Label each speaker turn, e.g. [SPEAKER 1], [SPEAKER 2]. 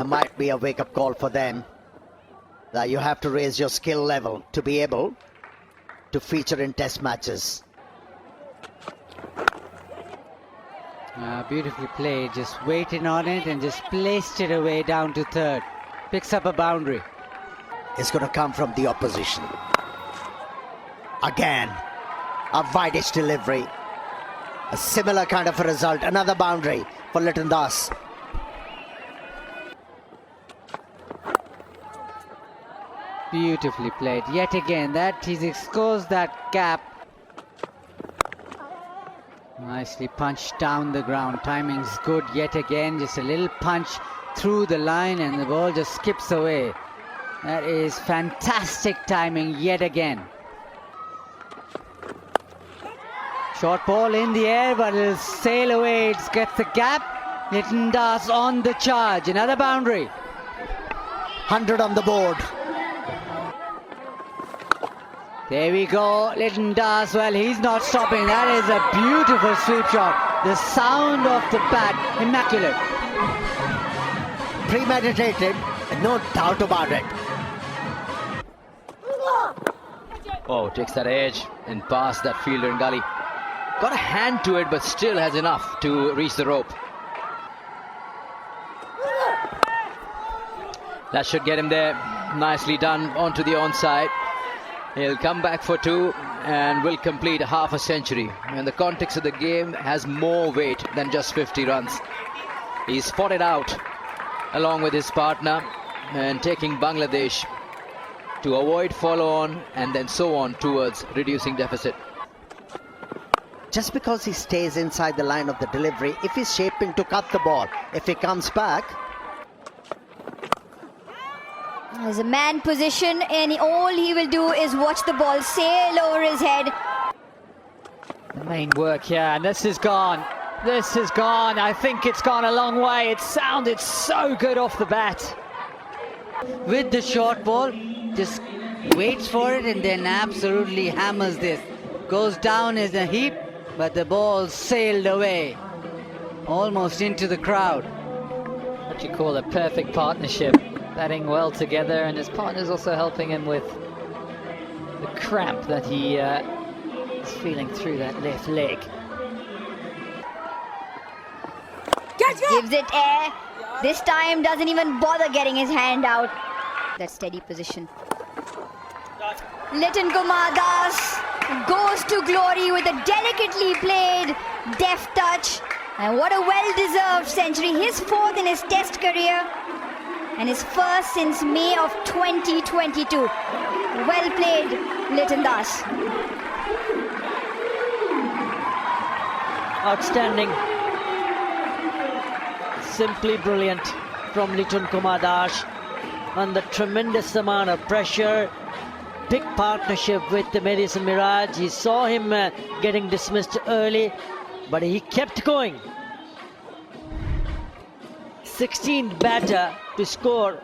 [SPEAKER 1] might be a wake-up call for them. That you have to raise your skill level to be able to feature in test matches.
[SPEAKER 2] Beautifully played, just waiting on it and just placed it away down to third. Picks up a boundary.
[SPEAKER 1] It's going to come from the opposition. Again, a wide-edge delivery. A similar kind of a result. Another boundary for Liton Das.
[SPEAKER 2] Beautifully played. Yet again, that he's exposed that gap. Nicely punched down the ground. Timing's good yet again. Just a little punch through the line and the ball just skips away. That is fantastic timing yet again. Short ball in the air, but it'll sail away. It gets the gap. Liton Das on the charge. Another boundary.
[SPEAKER 1] 100 on the board.
[SPEAKER 2] There we go, Liton Das. Well, he's not stopping. That is a beautiful sweep shot. The sound of the bat, immaculate.
[SPEAKER 1] Premeditated, no doubt about it.
[SPEAKER 3] Oh, takes that edge and past that fielder in gully. Got a hand to it, but still has enough to reach the rope. That should get him there. Nicely done onto the onside. He'll come back for two and will complete half a century. And the context of the game has more weight than just 50 runs. He's spotted out along with his partner and taking Bangladesh to avoid follow-on and then so on towards reducing deficit.
[SPEAKER 1] Just because he stays inside the line of the delivery, if he's shaping to cut the ball, if he comes back...
[SPEAKER 4] There's a man position and all he will do is watch the ball sail over his head.
[SPEAKER 5] The main work here, and this is gone. This is gone. I think it's gone a long way. It sounded so good off the bat.
[SPEAKER 2] With the short ball, just waits for it and then absolutely hammers this. Goes down as a heap, but the ball sailed away. Almost into the crowd.
[SPEAKER 5] What you call a perfect partnership. Batting well together, and his partner's also helping him with the cramp that he is feeling through that left leg.
[SPEAKER 4] Gives it air. This time doesn't even bother getting his hand out. That steady position. Liton Kumar Das goes to glory with a delicately played deft touch. And what a well-deserved century. His fourth in his test career. And his first since May of 2022. Well played, Liton Das.
[SPEAKER 5] Outstanding. Simply brilliant from Liton Kumar Das. Under tremendous amount of pressure. Big partnership with the Madison Mirage. He saw him getting dismissed early, but he kept going. 16th batter to score